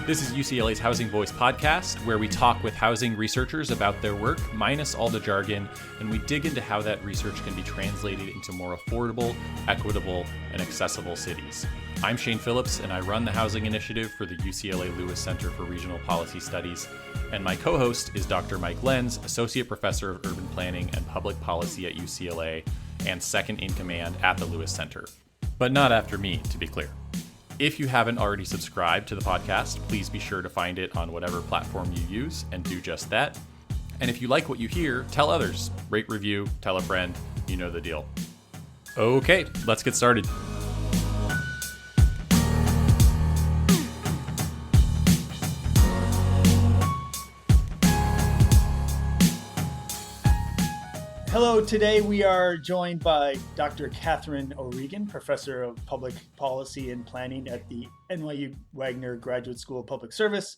This is UCLA's Housing Voice podcast, where we talk with housing researchers about their work, minus all the jargon, and we dig into how that research can be translated into more affordable, equitable, and accessible cities. I'm Shane Phillips, and I run the Housing Initiative for the UCLA Lewis Center for Regional Policy Studies, and my co-host is Dr. Mike Lenz, Associate Professor of Urban Planning and Public Policy at UCLA, and second in command at the Lewis Center. But not after me, to be clear. If you haven't already subscribed to the podcast, please be sure to find it on whatever platform you use and do just that. And if you like what you hear, tell others. Rate, review, tell a friend. You know the deal. Okay, let's get started. Hello, today we are joined by Dr. Katherine O'Regan, Professor of Public Policy and Planning at the NYU Wagner Graduate School of Public Service.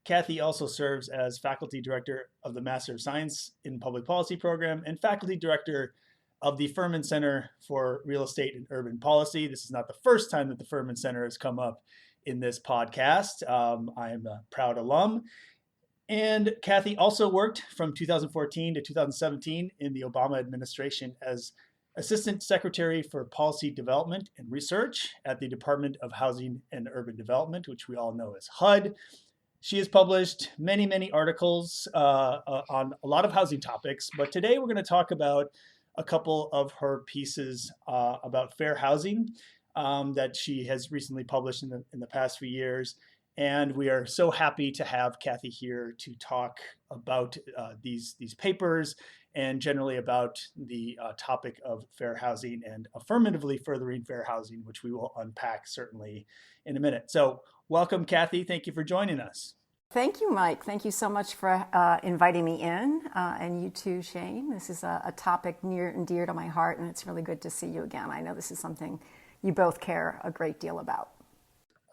Kathy also serves as Faculty Director of the Master of Science in Public Policy program and Faculty Director of the Furman Center for Real Estate and Urban Policy. This is not the first time that the Furman Center has come up in this podcast. I am a proud alum. And Kathy also worked from 2014 to 2017 in the Obama administration as Assistant Secretary for Policy Development and Research at the Department of Housing and Urban Development, which we all know as HUD. She has published many articles on a lot of housing topics, but today we're going to talk about a couple of her pieces about fair housing that she has recently published in the past few years. And we are so happy to have Kathy here to talk about these papers and generally about the topic of fair housing and affirmatively furthering fair housing, which we will unpack certainly in a minute. So welcome, Kathy. Thank you for joining us. Thank you, Mike. Thank you so much for inviting me in, and you too, Shane. This is a topic near and dear to my heart, and it's really good to see you again. I know this is something you both care a great deal about.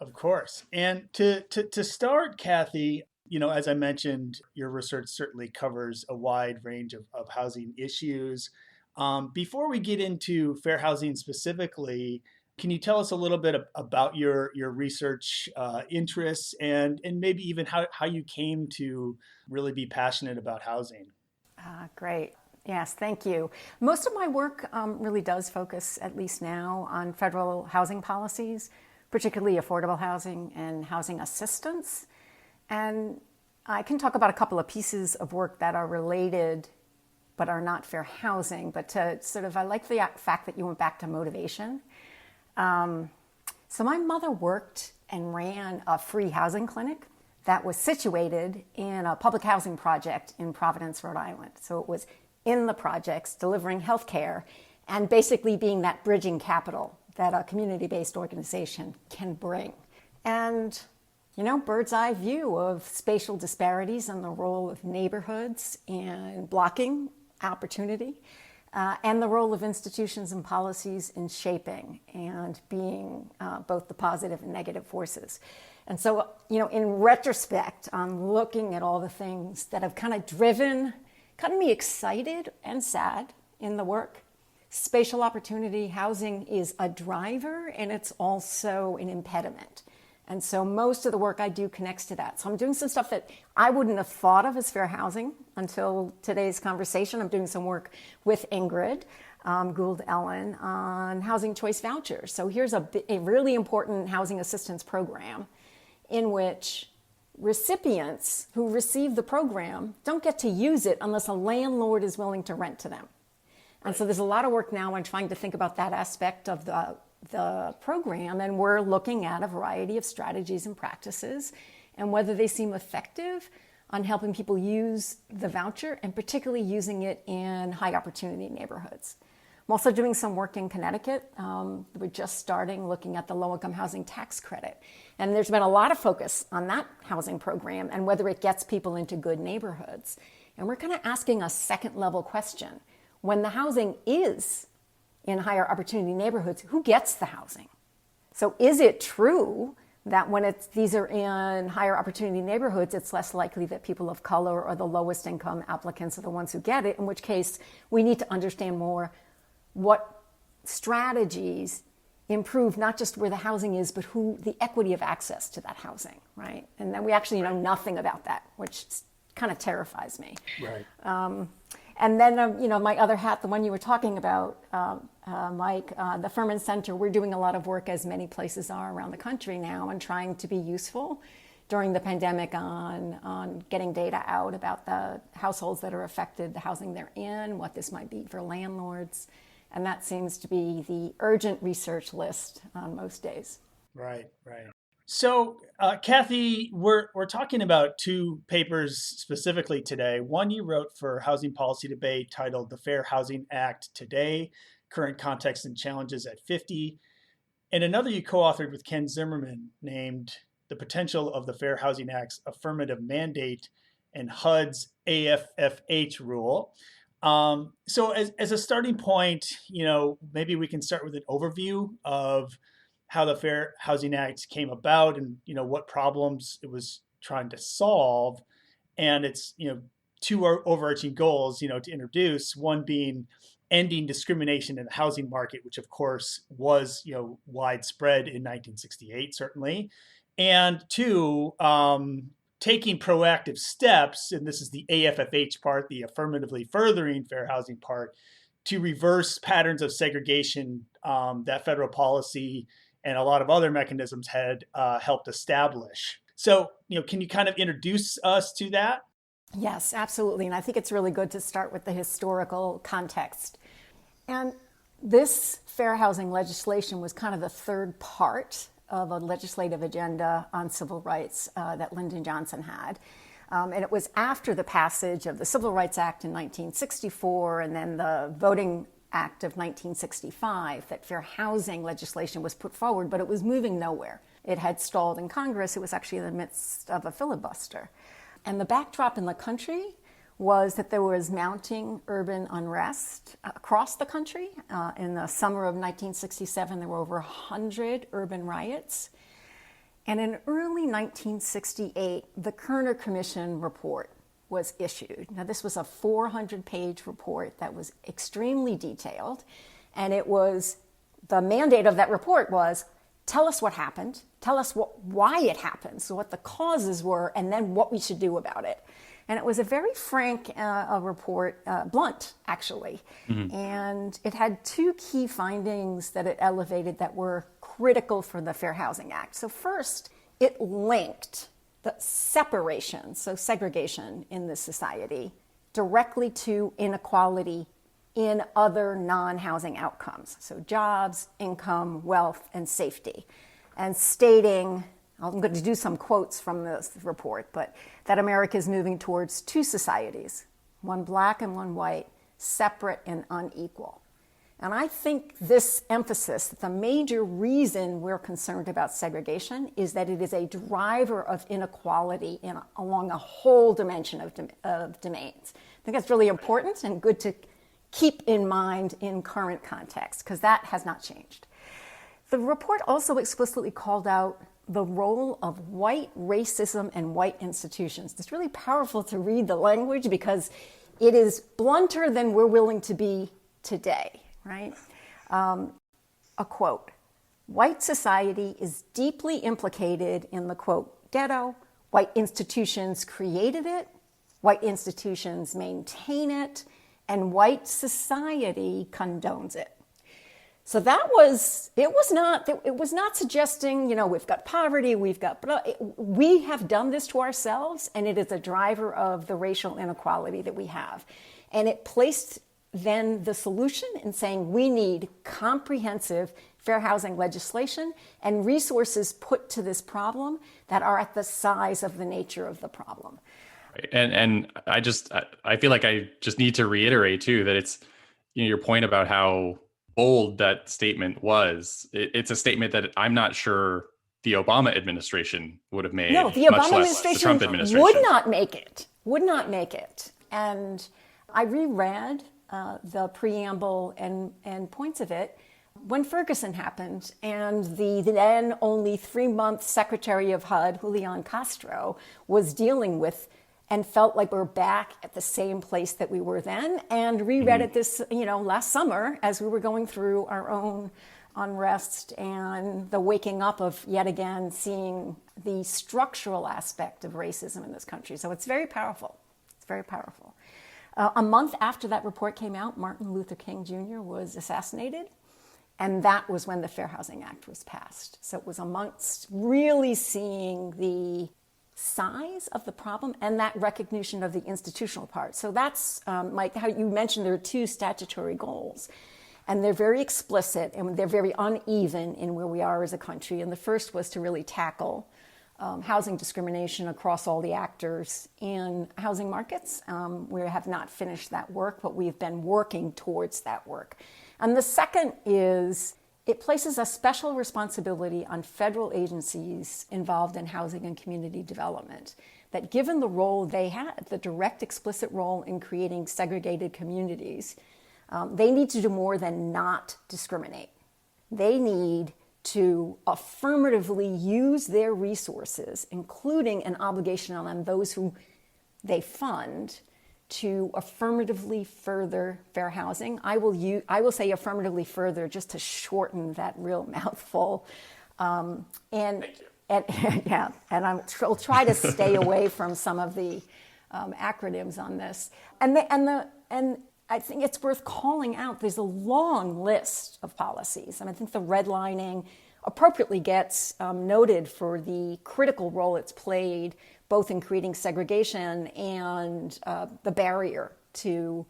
Of course. And to start, Kathy, as I mentioned, your research certainly covers a wide range of housing issues. Before we get into fair housing specifically, can you tell us a little bit about your research interests and maybe even how you came to really be passionate about housing? Great. Yes, thank you. Most of my work really does focus, at least now, on federal housing policies, particularly affordable housing and housing assistance. And I can talk about a couple of pieces of work that are related but are not fair housing. But I like the fact that you went back to motivation. So my mother worked and ran a free housing clinic that was situated in a public housing project in Providence, Rhode Island. So it was in the projects, delivering health care and basically being that bridging capital that a community-based organization can bring. And, bird's eye view of spatial disparities and the role of neighborhoods in blocking opportunity, and the role of institutions and policies in shaping and being both the positive and negative forces. And so, in retrospect, on looking at all the things that have kind of gotten me excited and sad in the work, spatial opportunity housing is a driver and it's also an impediment. And so most of the work I do connects to that. So I'm doing some stuff that I wouldn't have thought of as fair housing until today's conversation. I'm doing some work with Ingrid Gould-Ellen on housing choice vouchers. So here's a really important housing assistance program in which recipients who receive the program don't get to use it unless a landlord is willing to rent to them. And so there's a lot of work now on trying to think about that aspect of the program, and we're looking at a variety of strategies and practices and whether they seem effective on helping people use the voucher and particularly using it in high opportunity neighborhoods. I'm also doing some work in Connecticut. We're just starting looking at the low-income housing tax credit. And there's been a lot of focus on that housing program and whether it gets people into good neighborhoods. And we're kind of asking a second level question. When the housing is in higher opportunity neighborhoods, who gets the housing? So is it true that when these are in higher opportunity neighborhoods, it's less likely that people of color or the lowest income applicants are the ones who get it, in which case we need to understand more what strategies improve not just where the housing is, but the equity of access to that housing, right? And then we actually know nothing about that, which kind of terrifies me. Right. And then, my other hat, the one you were talking about, Mike, the Furman Center, we're doing a lot of work, as many places are around the country now, and trying to be useful during the pandemic on getting data out about the households that are affected, the housing they're in, what this might be for landlords. And that seems to be the urgent research list on most days. Right. So, Kathy, we're talking about two papers specifically today. One you wrote for Housing Policy Debate titled "The Fair Housing Act Today: Current Context and Challenges at 50," and another you co-authored with Ken Zimmerman named "The Potential of the Fair Housing Act's Affirmative Mandate and HUD's AFFH Rule." So as a starting point, maybe we can start with an overview of how the Fair Housing Act came about and, what problems it was trying to solve. And it's, two overarching goals, to introduce, one being ending discrimination in the housing market, which of course was, widespread in 1968, certainly. And two, taking proactive steps, and this is the AFFH part, the affirmatively furthering fair housing part, to reverse patterns of segregation that federal policy and a lot of other mechanisms had helped establish. So, can you kind of introduce us to that? Yes, absolutely. And I think it's really good to start with the historical context. And this fair housing legislation was kind of the third part of a legislative agenda on civil rights that Lyndon Johnson had. And it was after the passage of the Civil Rights Act in 1964 and then the Voting Act of 1965 that fair housing legislation was put forward, but it was moving nowhere. It had stalled in Congress. It was actually in the midst of a filibuster. And the backdrop in the country was that there was mounting urban unrest across the country. In the summer of 1967, there were over 100 urban riots. And in early 1968, the Kerner Commission report was issued. Now, this was a 400-page report that was extremely detailed. And the mandate of that report was, tell us what happened, tell us why it happened, so what the causes were, and then what we should do about it. And it was a very frank report, blunt, actually. Mm-hmm. And it had two key findings that it elevated that were critical for the Fair Housing Act. So first, it linked the separation, so segregation in this society, directly to inequality in other non-housing outcomes. So jobs, income, wealth, and safety. And stating, I'm going to do some quotes from this report, but that America is moving towards two societies, one black and one white, separate and unequal. And I think this emphasis, that the major reason we're concerned about segregation is that it is a driver of inequality along a whole dimension of domains. I think that's really important and good to keep in mind in current context, because that has not changed. The report also explicitly called out the role of white racism and white institutions. It's really powerful to read the language because it is blunter than we're willing to be today, right? A quote, white society is deeply implicated in the, quote, ghetto. White institutions created it. White institutions maintain it. And white society condones it. So it was not suggesting, we've got poverty, we have done this to ourselves, and it is a driver of the racial inequality that we have. And it placed then the solution in saying we need comprehensive fair housing legislation and resources put to this problem that are at the size of the nature of the problem. And I feel like I just need to reiterate too that it's, your point about how bold that statement was. It's a statement that I'm not sure the Obama administration would have made. No, the Obama administration the Trump administration would not make it. And I reread the preamble and points of it when Ferguson happened, and the then only 3-month Secretary of HUD, Julian Castro, was dealing with and felt like we're back at the same place that we were then, and reread it this, last summer as we were going through our own unrest and the waking up of, yet again, seeing the structural aspect of racism in this country. So it's very powerful. It's very powerful. A month after that report came out, Martin Luther King Jr. was assassinated. And that was when the Fair Housing Act was passed. So it was amongst really seeing the size of the problem and that recognition of the institutional part. So that's, Mike, how you mentioned there are two statutory goals. And they're very explicit and they're very uneven in where we are as a country. And the first was to really tackle housing discrimination across all the actors in housing markets. We have not finished that work, but we've been working towards that work. And the second is it places a special responsibility on federal agencies involved in housing and community development, that given the role they had, the direct explicit role in creating segregated communities, they need to do more than not discriminate. They need to affirmatively use their resources, including an obligation on them, those who they fund, to affirmatively further fair housing. I will say affirmatively further just to shorten that real mouthful. And I'll try to stay away from some of the acronyms on this. And I think it's worth calling out, there's a long list of policies. I think the redlining appropriately gets noted for the critical role it's played both in creating segregation and the barrier to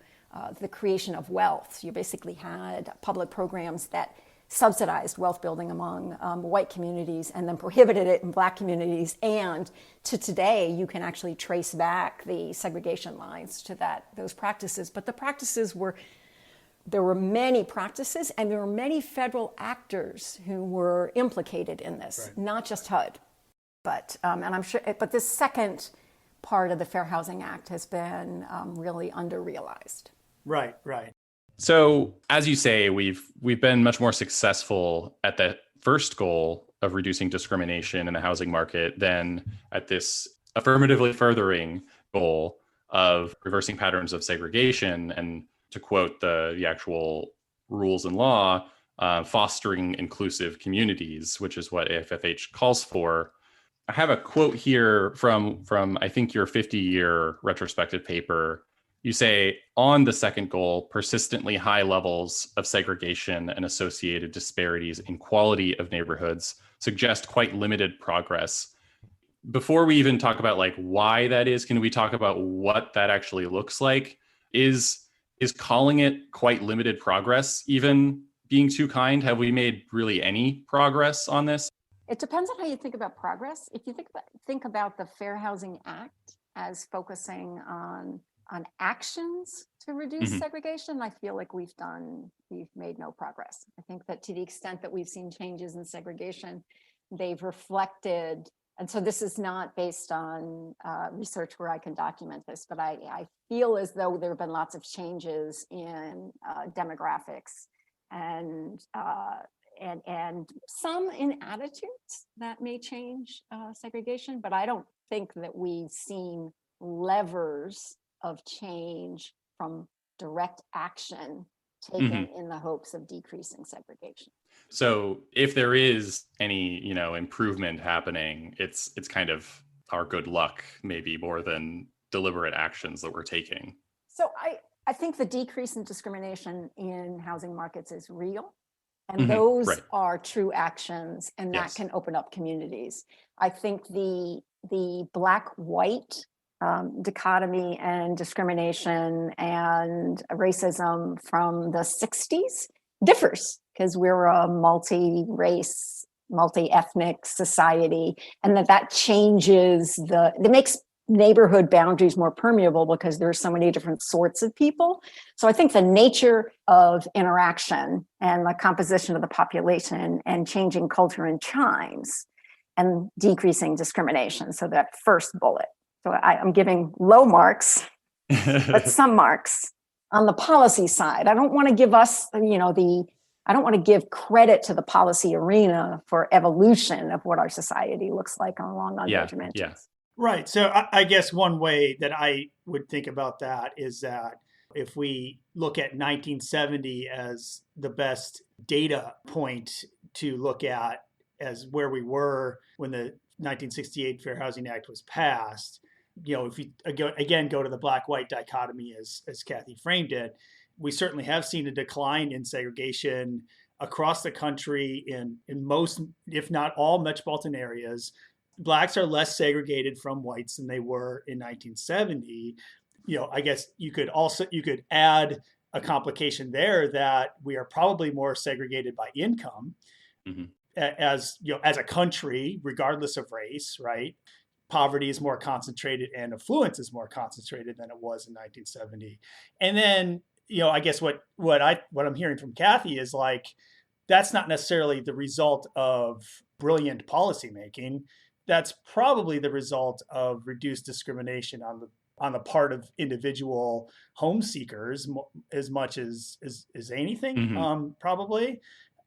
the creation of wealth. You basically had public programs that subsidized wealth building among white communities and then prohibited it in black communities. And to today, you can actually trace back the segregation lines to those practices. But the practices there were many practices and there were many federal actors who were implicated in this, right. Not just HUD. But and I'm sure. But this second part of the Fair Housing Act has been really under-realized. Right. So, as you say, we've been much more successful at that first goal of reducing discrimination in the housing market than at this affirmatively furthering goal of reversing patterns of segregation. And to quote the actual rules and law, fostering inclusive communities, which is what AFFH calls for. I have a quote here from I think your 50-year retrospective paper. You say, on the second goal, persistently high levels of segregation and associated disparities in quality of neighborhoods suggest quite limited progress. Before we even talk about why that is, can we talk about what that actually looks like? Is calling it quite limited progress even being too kind? Have we made really any progress on this? It depends on how you think about progress. If you think about the Fair Housing Act as focusing on actions to reduce segregation, I feel like we've made no progress. I think that to the extent that we've seen changes in segregation, they've reflected, and so this is not based on research where I can document this, but I feel as though there have been lots of changes in demographics and some in attitudes that may change segregation, but I don't think that we've seen levers of change from direct action taken in the hopes of decreasing segregation. So if there is any, improvement happening, it's kind of our good luck, maybe more than deliberate actions that we're taking. So I think the decrease in discrimination in housing markets is real. And those are true actions, and that can open up communities. I think the black-white dichotomy and discrimination and racism from the 60s differs because we're a multi-race, multi-ethnic society, and that changes it makes neighborhood boundaries more permeable because there are so many different sorts of people. So I think the nature of interaction and the composition of the population and changing culture and chimes and decreasing discrimination. So that first bullet. So I'm giving low marks, but some marks. On the policy side, I don't want to give us, I don't want to give credit to the policy arena for evolution of what our society looks like along other dimensions. Yeah. Right. So I guess one way that I would think about that is that if we look at 1970 as the best data point to look at as where we were when the 1968 Fair Housing Act was passed. If you again go to the black-white dichotomy as Kathy framed it, we certainly have seen a decline in segregation across the country in most, if not all, metropolitan areas. Blacks are less segregated from whites than they were in 1970. I guess you could add a complication there that we are probably more segregated by income, as a country, regardless of race, right? Poverty is more concentrated and affluence is more concentrated than it was in 1970. And then, I guess what I'm hearing from Kathy is like, that's not necessarily the result of brilliant policymaking. That's probably the result of reduced discrimination on the part of individual home seekers as much as anything, probably.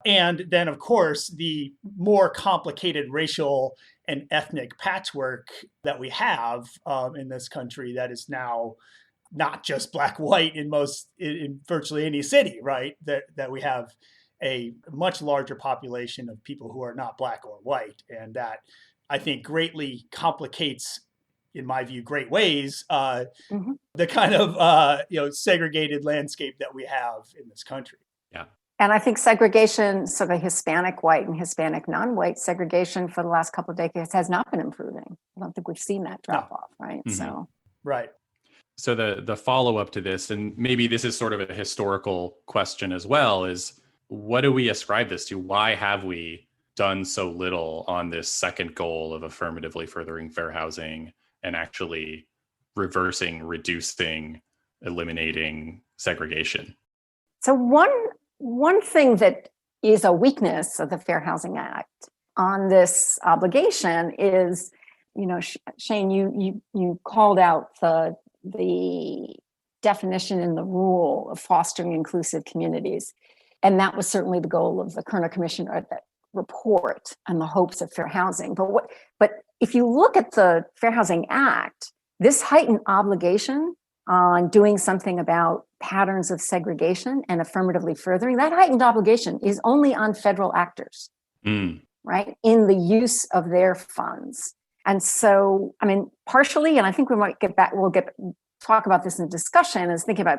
And then, of course, the more complicated racial and ethnic patchwork that we have in this country that is now not just black-white in virtually any city, right? That we have a much larger population of people who are not black or white. And that, I think, greatly complicates, in my view, great ways, the kind of segregated landscape that we have in this country. Yeah. And I think segregation, sort of Hispanic white and Hispanic non-white segregation for the last couple of decades has not been improving. I don't think we've seen that drop off, right? So right. So the follow-up to this, and maybe this is sort of a historical question as well, is what do we ascribe this to? Why have we done so little on this second goal of affirmatively furthering fair housing and actually reversing, reducing, eliminating segregation? So one thing that is a weakness of the Fair Housing Act on this obligation is, Shane, you called out the definition in the rule of fostering inclusive communities. And that was certainly the goal of the Kerner Commission or that report and the hopes of fair housing. But if you look at the Fair Housing Act, this heightened obligation on doing something about patterns of segregation and affirmatively furthering, that heightened obligation is only on federal actors, right, in the use of their funds. And so, partially, and I think we'll talk about this in the discussion, is thinking about,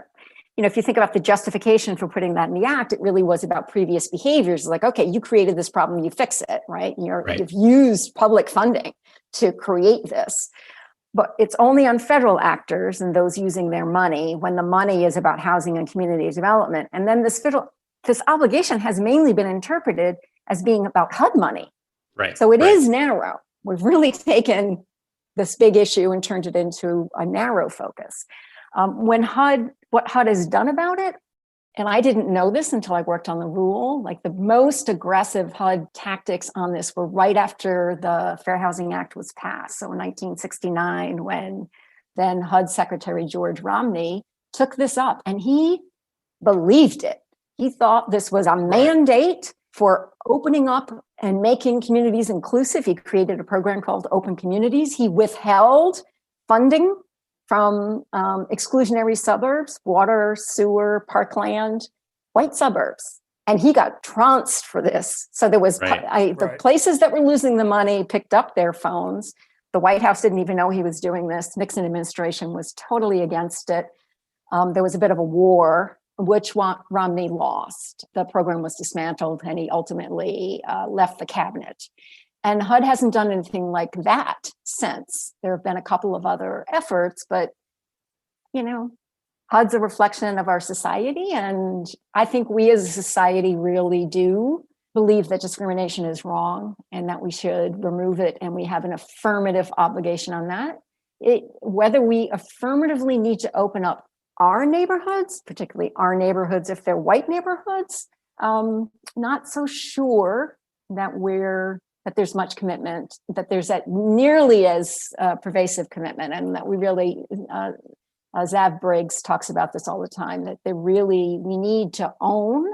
if you think about the justification for putting that in the act, it really was about previous behaviors. Like, okay, you created this problem, you fix it, right? You've used public funding to create this. But it's only on federal actors and those using their money when the money is about housing and community development. And then this obligation has mainly been interpreted as being about HUD money. Right. So it is narrow. We've really taken this big issue and turned it into a narrow focus. What HUD has done about it, and I didn't know this until I worked on the rule, like the most aggressive HUD tactics on this were right after the Fair Housing Act was passed. So in 1969, when then HUD Secretary George Romney took this up and he believed it. He thought this was a mandate for opening up and making communities inclusive. He created a program called Open Communities. He withheld funding from exclusionary suburbs, water, sewer, parkland, white suburbs. And he got trounced for this. So there was the places that were losing the money picked up their phones. The White House didn't even know he was doing this. Nixon administration was totally against it. There was a bit of a war, which Romney lost. The program was dismantled and he ultimately left the cabinet. And HUD hasn't done anything like that since. There have been a couple of other efforts, but, HUD's a reflection of our society. And I think we as a society really do believe that discrimination is wrong and that we should remove it. And we have an affirmative obligation on that. Whether we affirmatively need to open up our neighborhoods, particularly our neighborhoods if they're white neighborhoods, not so sure that there's much commitment, that there's that nearly as pervasive commitment, and that we really, Zav Briggs talks about this all the time, that we need to own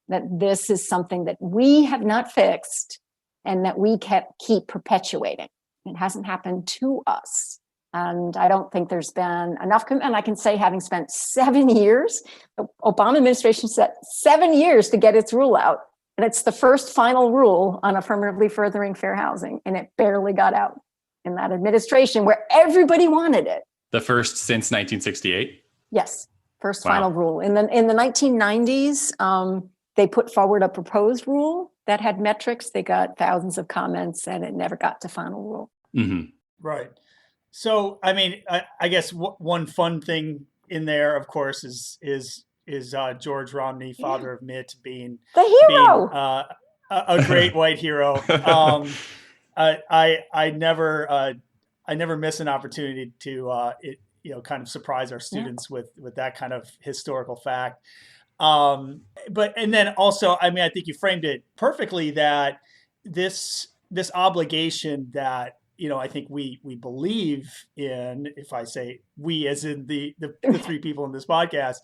that this is something that we have not fixed and that we keep perpetuating. It hasn't happened to us. And I don't think there's been enough commitment. I can say, having spent 7 years, the Obama administration set 7 years to get its rule out. And it's the first final rule on affirmatively furthering fair housing. And it barely got out in that administration where everybody wanted it. The first since 1968? Yes, first final rule. In the 1990s, they put forward a proposed rule that had metrics. They got thousands of comments and it never got to final rule. Mm-hmm. Right. So, I mean, I guess one fun thing in there, of course, is George Romney, father of Mitt, being the hero, a great white hero. I never miss an opportunity to kind of surprise our students with that kind of historical fact. But then also, I mean, I think you framed it perfectly, that this obligation that, I think we believe in, if I say we as in the three people in this podcast,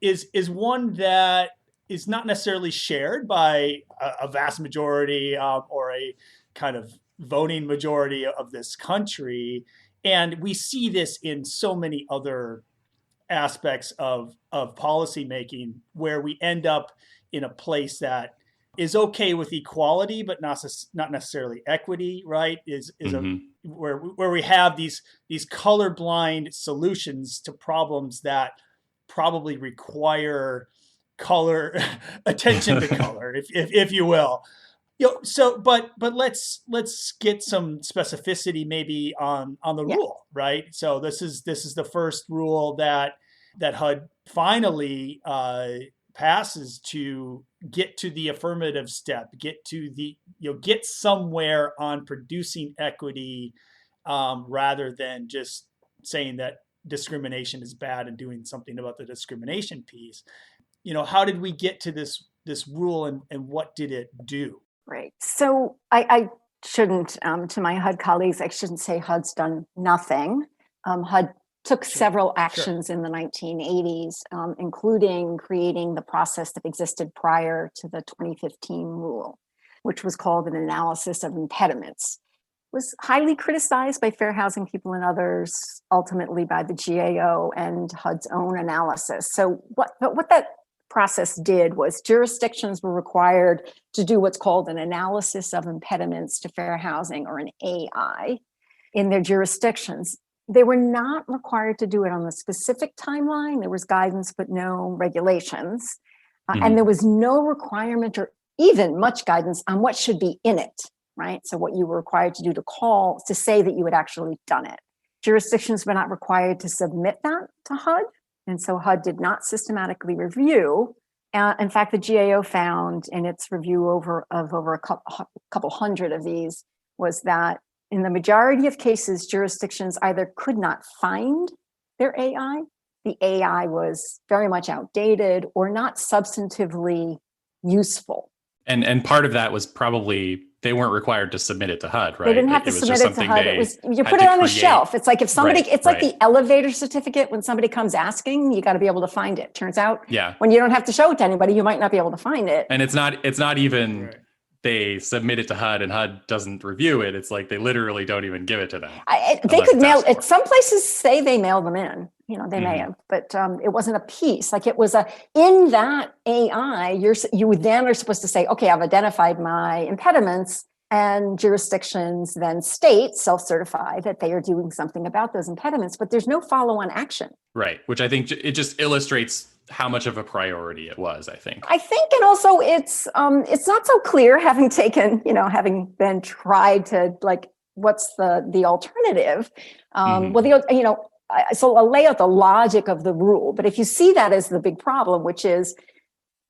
is one that is not necessarily shared by a vast majority or a kind of voting majority of this country. And we see this in so many other aspects of policymaking, where we end up in a place that is okay with equality, but not necessarily equity, right? Where we have these colorblind solutions to problems that probably require color attention to color, if you will. But let's get some specificity maybe on the rule, right? So this is the first rule that HUD finally passes to get to the affirmative step, get to the get somewhere on producing equity, rather than just saying that discrimination is bad and doing something about the discrimination piece. How did we get to this rule, and what did it do? Right. So I shouldn't, to my HUD colleagues, I shouldn't say HUD's done nothing. HUD took several actions in the 1980s, including creating the process that existed prior to the 2015 rule, which was called an analysis of impediments. It was highly criticized by fair housing people and others, ultimately by the GAO and HUD's own analysis. So what that process did was jurisdictions were required to do what's called an analysis of impediments to fair housing, or an AI, in their jurisdictions. They were not required to do it on a specific timeline. There was guidance, but no regulations. And there was no requirement or even much guidance on what should be in it, right? So what you were required to do to say that you had actually done it. Jurisdictions were not required to submit that to HUD. And so HUD did not systematically review. In fact, the GAO found in its review of over a couple hundred of these was that in the majority of cases, jurisdictions either could not find their AI, the AI was very much outdated, or not substantively useful. And part of that was probably they weren't required to submit it to HUD, right? They didn't have to submit it to HUD. It was, you put it on a shelf. It's like if somebody, like the elevator certificate. When somebody comes asking, you got to be able to find it. Turns out, when you don't have to show it to anybody, you might not be able to find it. And it's not even they submit it to HUD and HUD doesn't review it. It's like they literally don't even give it to them. They could mail it. Some places say they mail them in. They may have, but it wasn't a piece. Like it was in that AI, you then are supposed to say, okay, I've identified my impediments, and jurisdictions then state, self-certify that they are doing something about those impediments, but there's no follow-on action. Right, which I think it just illustrates how much of a priority it was, I think. And also it's not so clear, having been tried to, like, what's the alternative? So I'll lay out the logic of the rule, but if you see that as the big problem, which is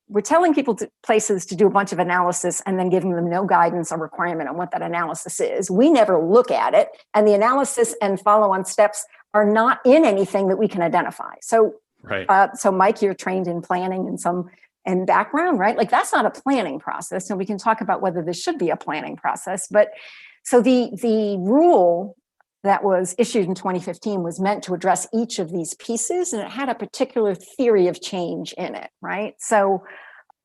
we're telling places to do a bunch of analysis and then giving them no guidance or requirement on what that analysis is. We never look at it, and the analysis and follow-on steps are not in anything that we can identify. So, so Mike, you're trained in planning and background, right? Like that's not a planning process, and we can talk about whether this should be a planning process. But so the rule that was issued in 2015 was meant to address each of these pieces, and it had a particular theory of change in it, right? So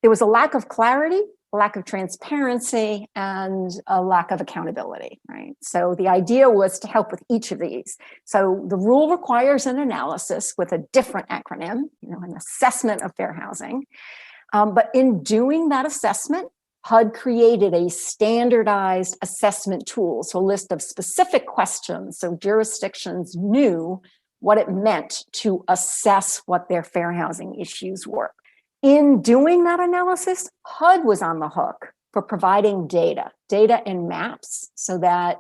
there was a lack of clarity lack of transparency, and a lack of accountability, right? So the idea was to help with each of these. So the rule requires an analysis with a different acronym, an assessment of fair housing. But in doing that assessment, HUD created a standardized assessment tool, so a list of specific questions so jurisdictions knew what it meant to assess what their fair housing issues were. In doing that analysis, HUD was on the hook for providing data and maps, so that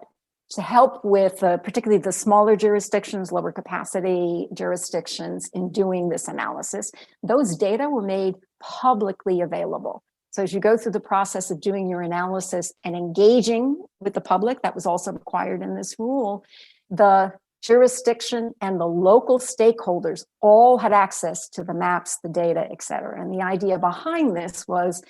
to help with particularly the smaller jurisdictions, lower capacity jurisdictions in doing this analysis, those data were made publicly available. So as you go through the process of doing your analysis and engaging with the public, that was also required in this rule, the jurisdiction and the local stakeholders all had access to the maps, the data, et cetera. And the idea behind this was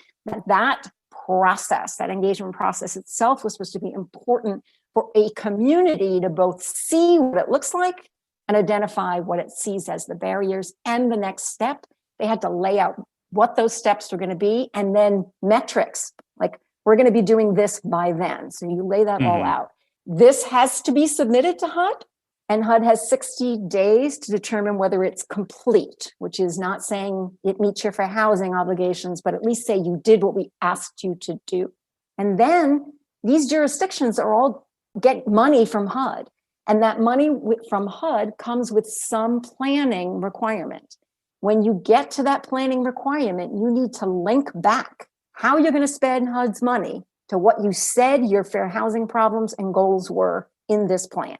that process, that engagement process itself, was supposed to be important for a community to both see what it looks like and identify what it sees as the barriers. And the next step, they had to lay out what those steps were going to be, and then metrics, like we're going to be doing this by then. So you lay that all out. This has to be submitted to HUD, and HUD has 60 days to determine whether it's complete, which is not saying it meets your fair housing obligations, but at least say you did what we asked you to do. And then these jurisdictions are all get money from HUD, and that money from HUD comes with some planning requirement. When you get to that planning requirement, you need to link back how you're going to spend HUD's money to what you said your fair housing problems and goals were in this plan.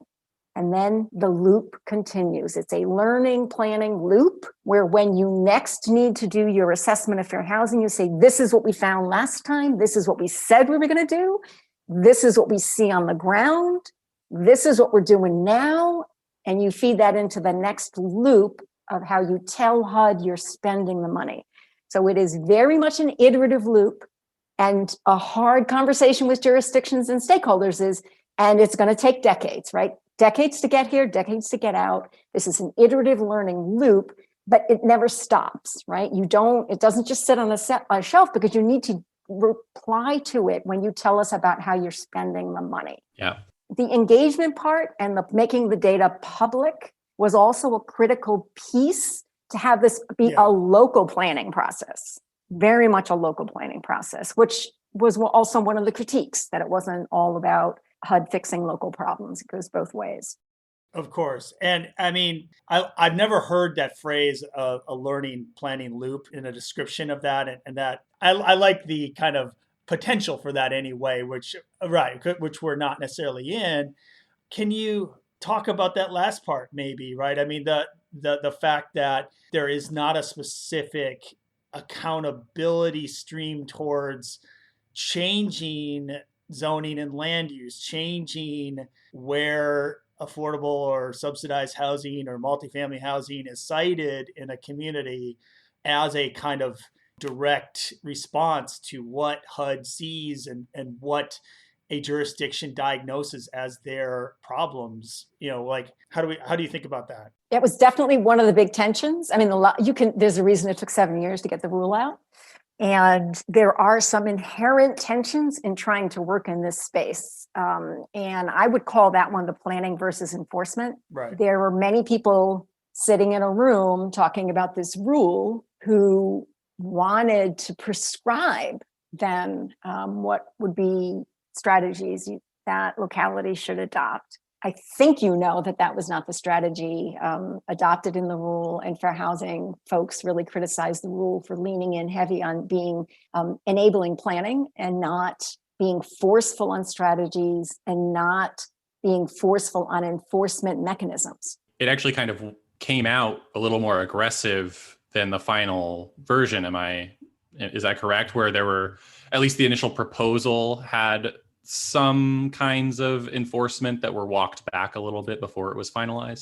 And then the loop continues. It's a learning planning loop where when you next need to do your assessment of fair housing, you say, this is what we found last time. This is what we said we were going to do. This is what we see on the ground. This is what we're doing now. And you feed that into the next loop of how you tell HUD you're spending the money. So it is very much an iterative loop, and a hard conversation with jurisdictions and stakeholders and it's going to take decades, right? Decades to get here, decades to get out. This is an iterative learning loop, but it never stops, right? It doesn't just sit on a shelf, because you need to reply to it when you tell us about how you're spending the money. Yeah. The engagement part and the making the data public was also a critical piece to have this be a local planning process, very much a local planning process, which was also one of the critiques, that it wasn't all about HUD fixing local problems. It goes both ways. Of course. And I mean, I've never heard that phrase, a learning planning loop, in a description of that. And that I like the kind of potential for that anyway, which we're not necessarily in. Can you talk about that last part maybe, right? I mean, the fact that there is not a specific accountability stream towards changing zoning and land use, changing where affordable or subsidized housing or multifamily housing is cited in a community as a kind of direct response to what HUD sees and what a jurisdiction diagnoses as their problems. Like how do you think about that? It was definitely one of the big tensions. I mean, there's a reason it took 7 years to get the rule out. And there are some inherent tensions in trying to work in this space. And I would call that one the planning versus enforcement. Right. There were many people sitting in a room talking about this rule who wanted to prescribe them what would be strategies that localities should adopt. I think that was not the strategy adopted in the rule, and fair housing folks really criticized the rule for leaning in heavy on being enabling planning and not being forceful on strategies and not being forceful on enforcement mechanisms. It actually kind of came out a little more aggressive than the final version. Is that correct? Where there were, at least the initial proposal had some kinds of enforcement that were walked back a little bit before it was finalized?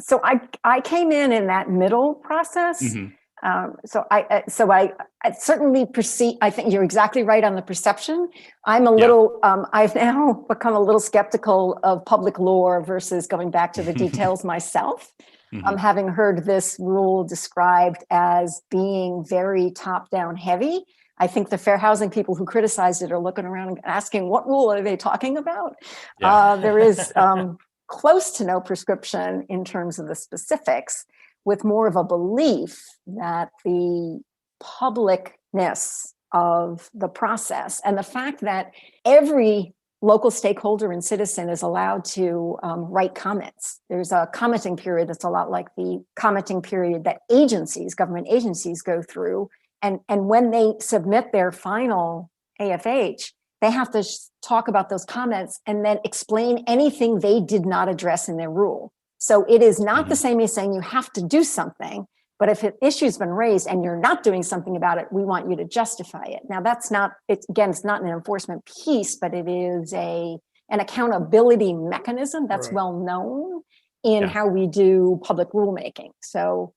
So I came in that middle process. Mm-hmm. So I certainly perceive, I think you're exactly right on the perception. I'm a little, I've now become a little skeptical of public law versus going back to the details myself. Mm-hmm. Having heard this rule described as being very top-down heavy, I think the fair housing people who criticized it are looking around and asking, what rule are they talking about? Yeah. There is close to no prescription in terms of the specifics, with more of a belief that the publicness of the process and the fact that every local stakeholder and citizen is allowed to write comments. There's a commenting period that's a lot like the commenting period that government agencies go through. And when they submit their final AFH, they have to talk about those comments and then explain anything they did not address in their rule. So it is not the same as saying you have to do something, but if an issue's been raised and you're not doing something about it, we want you to justify it. Now it's not an enforcement piece, but it is an accountability mechanism that's well known in how we do public rulemaking. So,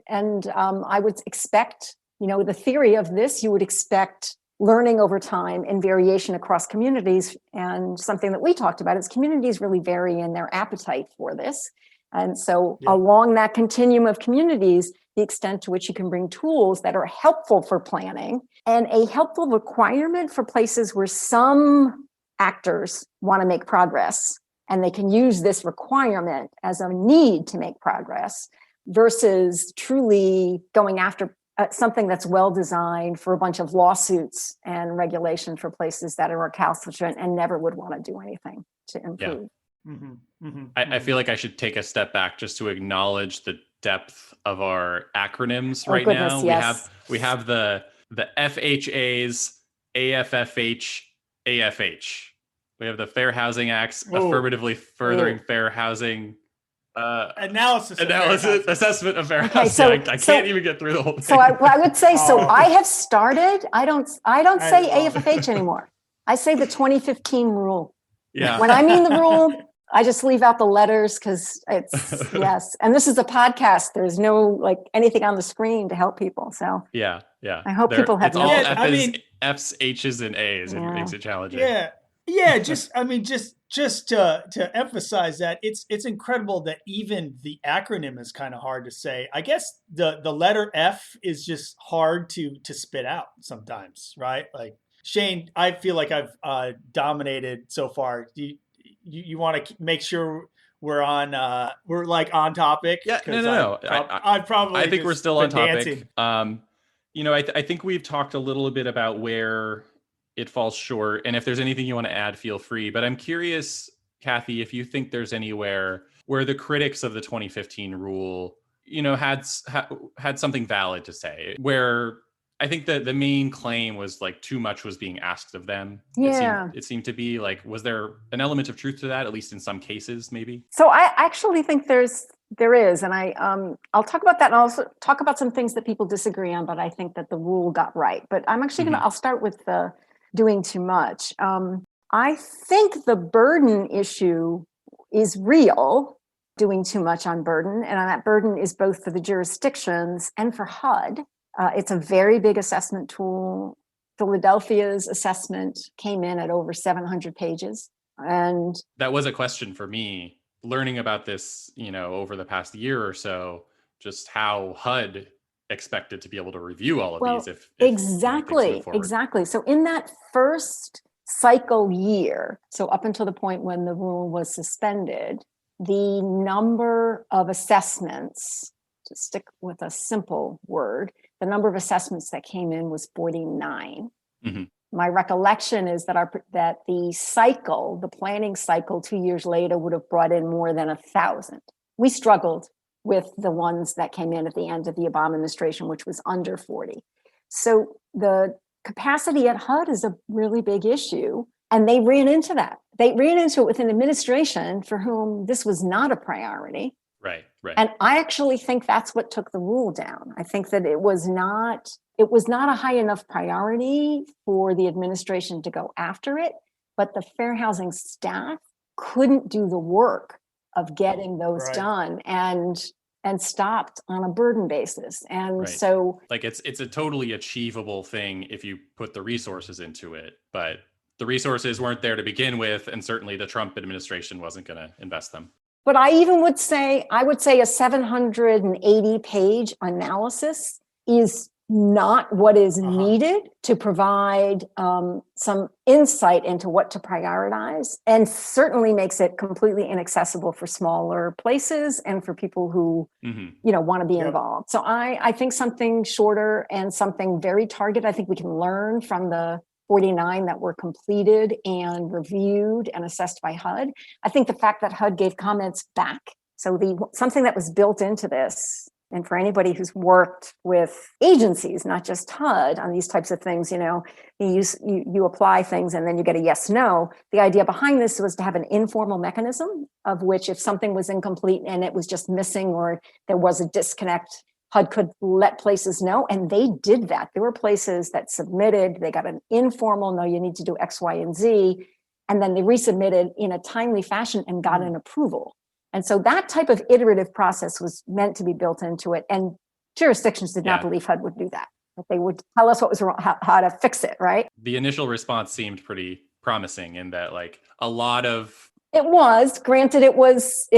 and I would expect, the theory of this, you would expect learning over time and variation across communities. And something that we talked about is communities really vary in their appetite for this. And so along that continuum of communities, the extent to which you can bring tools that are helpful for planning and a helpful requirement for places where some actors want to make progress and they can use this requirement as a need to make progress versus truly going after something that's well designed for a bunch of lawsuits and regulation for places that are recalcitrant and never would want to do anything to improve. Yeah. I feel like I should take a step back just to acknowledge the depth of our acronyms right now. Yes. We have the FHAs, AFFH, AFH. We have the Fair Housing Acts, affirmatively furthering fair housing analysis assessment of fair housing. I can't even get through the whole thing. So I would say, I have started. I don't say AFFH anymore. I say the 2015 rule. Yeah. When I mean the rule, I just leave out the letters because it's yes. And this is a podcast. There's no anything on the screen to help people. So yeah. I hope people have. It's all F's, H's, and A's. It makes it challenging. Yeah. Just to emphasize that it's incredible that even the acronym is kind of hard to say. I guess the letter F is just hard to spit out sometimes, right? Like Shane, I feel like I've dominated so far. You want to make sure we're on topic? Yeah, no. I think we're still on topic. I think we've talked a little bit about where it falls short, and if there's anything you want to add, feel free. But I'm curious, Kathy, if you think there's anywhere where the critics of the 2015 rule, had something valid to say, where I think that the main claim was too much was being asked of them. Yeah. It seemed to be was there an element of truth to that, at least in some cases, maybe? So I actually think there is. And I'll talk about that and also talk about some things that people disagree on, but I think that the rule got right. But I'm actually I'll start with the doing too much. I think the burden issue is real, doing too much on burden. And that burden is both for the jurisdictions and for HUD. It's a very big assessment tool. Philadelphia's assessment came in at over 700 pages. And that was a question for me, learning about this, over the past year or so, just how HUD expected to be able to review all of these if exactly. So in that first cycle year, so up until the point when the rule was suspended, the number of assessments, to stick with a simple word, the number of assessments that came in was 49. My recollection is that the planning cycle 2 years later would have brought in more than 1,000. We struggled with the ones that came in at the end of the Obama administration, which was under 40. So the capacity at HUD is a really big issue. And they ran into that. They ran into it with an administration for whom this was not a priority. Right. And I actually think that's what took the rule down. I think that it was not a high enough priority for the administration to go after it, but the fair housing staff couldn't do the work of getting those done and stopped on a burden basis. And so it's a totally achievable thing if you put the resources into it, but the resources weren't there to begin with. And certainly the Trump administration wasn't going to invest them. But I would say a 780 page analysis is not what is Uh-huh. needed to provide some insight into what to prioritize, and certainly makes it completely inaccessible for smaller places and for people who want to be Yep. involved. So I think something shorter and something very targeted. I think we can learn from the 49 that were completed and reviewed and assessed by HUD. I think the fact that HUD gave comments back, so something that was built into this, and for anybody who's worked with agencies, not just HUD, on these types of things, you apply things and then you get a yes, no. The idea behind this was to have an informal mechanism of which, if something was incomplete and it was just missing or there was a disconnect, HUD could let places know, and they did that. There were places that submitted, they got an informal, no, you need to do X, Y, and Z, and then they resubmitted in a timely fashion and got an approval. And so that type of iterative process was meant to be built into it. And jurisdictions did not believe HUD would do that. But they would tell us what was wrong, how to fix it, right? The initial response seemed pretty promising in that, like, a lot of... It was, granted, it was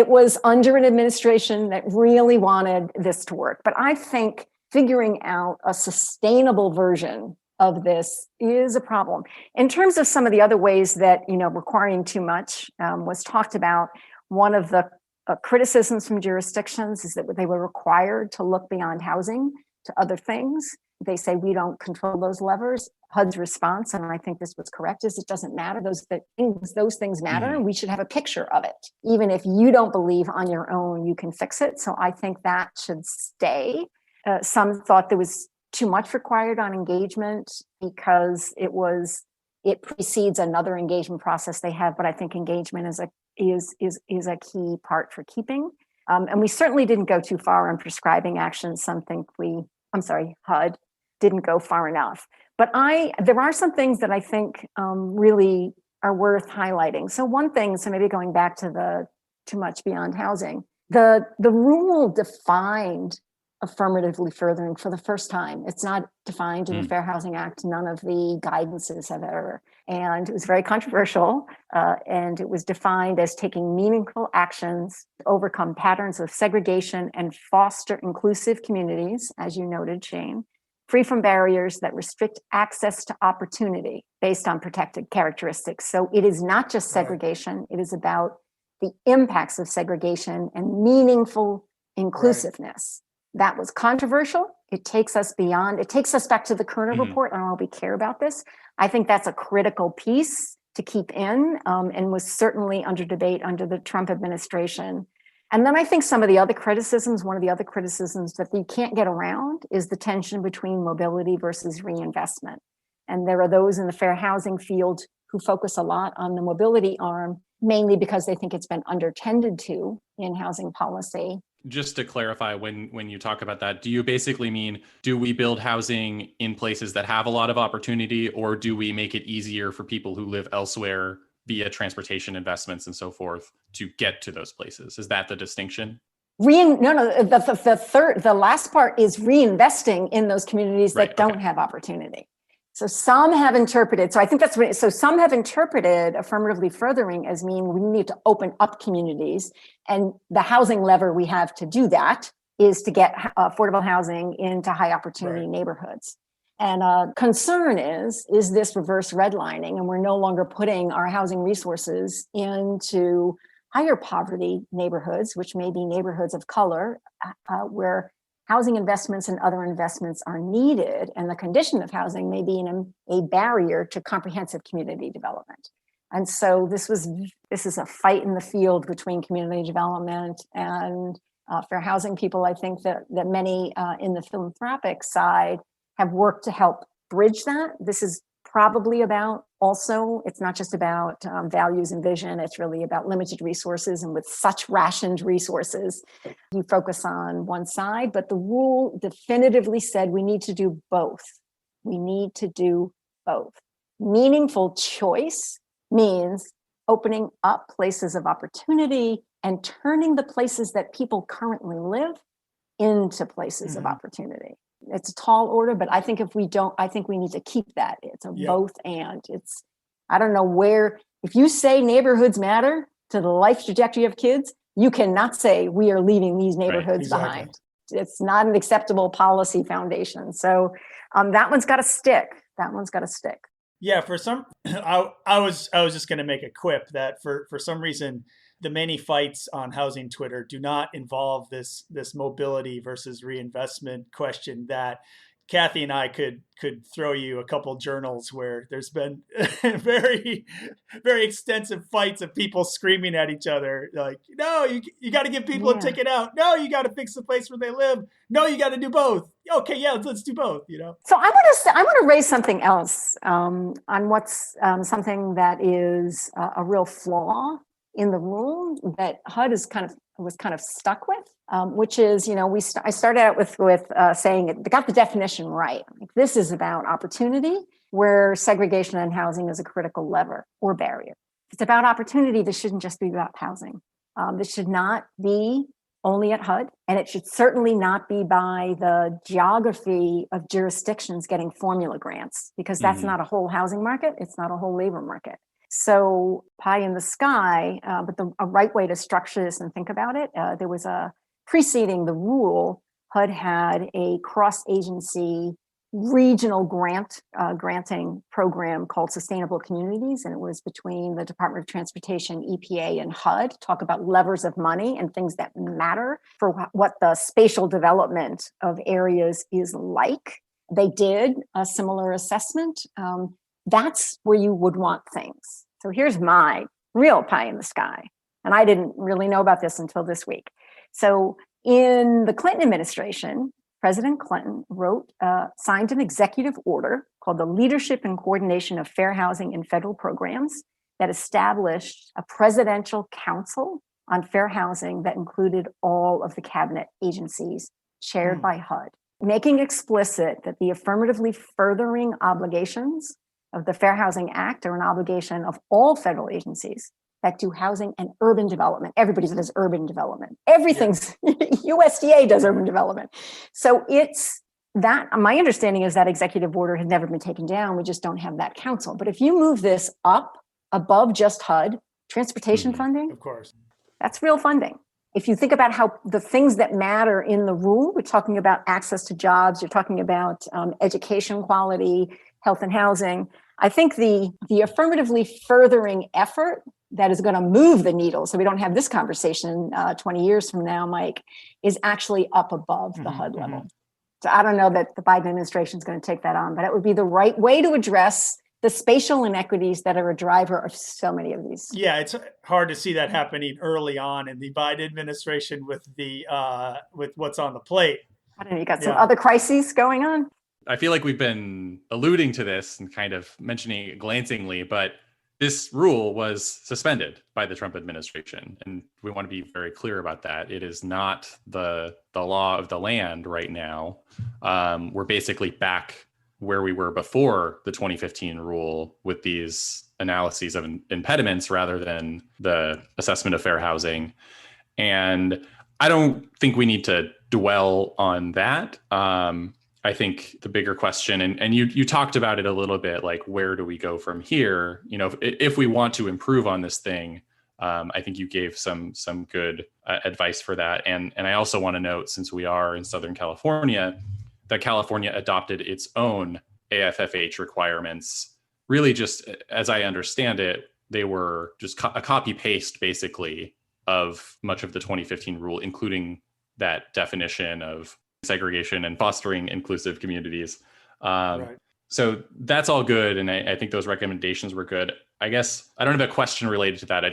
under an administration that really wanted this to work. But I think figuring out a sustainable version of this is a problem. In terms of some of the other ways that, requiring too much was talked about, one of the criticisms from jurisdictions is that they were required to look beyond housing to other things. They say we don't control those levers. HUD's response, and I think this was correct, is it doesn't matter. Those things matter, and we should have a picture of it. Even if you don't believe on your own, you can fix it. So I think that should stay. Some thought there was too much required on engagement because it precedes another engagement process they have, but I think engagement is a key part for keeping. And we certainly didn't go too far in prescribing actions. HUD didn't go far enough. But there are some things that I think really are worth highlighting. So one thing, maybe going back to the too much beyond housing, the rule defined affirmatively furthering for the first time. It's not defined in the Fair Housing Act. None of the guidances have ever. And it was very controversial. And it was defined as taking meaningful actions to overcome patterns of segregation and foster inclusive communities, as you noted, Shane, free from barriers that restrict access to opportunity based on protected characteristics. So it is not just segregation. It is about the impacts of segregation and meaningful inclusiveness. That was controversial. It takes us back to the Kerner report. I don't know if we care about this. I think that's a critical piece to keep in, and was certainly under debate under the Trump administration. And then I think one of the other criticisms that you can't get around is the tension between mobility versus reinvestment. And there are those in the fair housing field who focus a lot on the mobility arm, mainly because they think it's been undertended to in housing policy. Just to clarify, when you talk about that, do you basically mean, do we build housing in places that have a lot of opportunity, or do we make it easier for people who live elsewhere via transportation investments and so forth to get to those places? Is that the distinction? The last part is reinvesting in those communities that don't have opportunity. So some have interpreted, some have interpreted affirmatively furthering as meaning we need to open up communities, and the housing lever we have to do that is to get affordable housing into high opportunity neighborhoods. And concern is this reverse redlining, and we're no longer putting our housing resources into higher poverty neighborhoods, which may be neighborhoods of color, where housing investments and other investments are needed, and the condition of housing may be a barrier to comprehensive community development. And so this is a fight in the field between community development and fair housing people. I think that many in the philanthropic side have worked to help bridge that. This is probably about also, it's not just about values and vision, it's really about limited resources, and with such rationed resources, you focus on one side, but the rule definitively said we need to do both. We need to do both. Meaningful choice means opening up places of opportunity and turning the places that people currently live into places of opportunity. It's a tall order, but I think we need to keep that. It's a both and. I don't know where, if you say neighborhoods matter to the life trajectory of kids, you cannot say we are leaving these neighborhoods behind. It's not an acceptable policy foundation. So that one's got to stick. That one's got to stick. Yeah, for some, I was just going to make a quip that for some reason, the many fights on housing Twitter do not involve this mobility versus reinvestment question that Kathy and I could throw you a couple journals where there's been very, very extensive fights of people screaming at each other like, no, you got to give people a ticket out. No, you got to fix the place where they live. No, you got to do both. Okay, yeah, let's do both. So I want to raise something else on what's something that is a real flaw in the rule that HUD was kind of stuck with, which is, I started out with saying it got the definition right. Like, this is about opportunity, where segregation in housing is a critical lever or barrier. If it's about opportunity, this shouldn't just be about housing. This should not be only at HUD, and it should certainly not be by the geography of jurisdictions getting formula grants, because that's not a whole housing market. It's not a whole labor market. So pie in the sky, but a right way to structure this and think about it, there was preceding the rule, HUD had a cross-agency regional granting program called Sustainable Communities, and it was between the Department of Transportation, EPA, and HUD. Talk about levers of money and things that matter for what the spatial development of areas is like. They did a similar assessment. That's where you would want things. So here's my real pie in the sky. And I didn't really know about this until this week. So in the Clinton administration, President Clinton signed an executive order called the Leadership and Coordination of Fair Housing in Federal Programs that established a presidential council on fair housing that included all of the cabinet agencies chaired by HUD, making explicit that the affirmatively furthering obligations of the Fair Housing Act are an obligation of all federal agencies that do housing and urban development. Everybody does urban development. Everything's USDA does urban development. So it's that, my understanding is that executive order had never been taken down. We just don't have that council. But if you move this up above just HUD, transportation funding, of course, that's real funding. If you think about how the things that matter in the rule, we're talking about access to jobs, you're talking about education quality, health and housing. I think the affirmatively furthering effort that is going to move the needle, so we don't have this conversation 20 years from now, Mike, is actually up above the HUD level. So I don't know that the Biden administration is going to take that on, but it would be the right way to address the spatial inequities that are a driver of so many of these. Yeah, it's hard to see that happening early on in the Biden administration with what's on the plate. I don't know, you got some other crises going on? I feel like we've been alluding to this and kind of mentioning it glancingly, but this rule was suspended by the Trump administration. And we want to be very clear about that. It is not the law of the land right now. We're basically back where we were before the 2015 rule with these analyses of impediments rather than the assessment of fair housing. And I don't think we need to dwell on that. I think the bigger question, and you talked about it a little bit, like, where do we go from here? If we want to improve on this thing, I think you gave some good advice for that. And I also want to note, since we are in Southern California, that California adopted its own AFFH requirements. Really, just as I understand it, they were just a copy paste, basically, of much of the 2015 rule, including that definition of segregation and fostering inclusive communities. Right. So that's all good. And I think those recommendations were good. I guess I don't have a question related to that.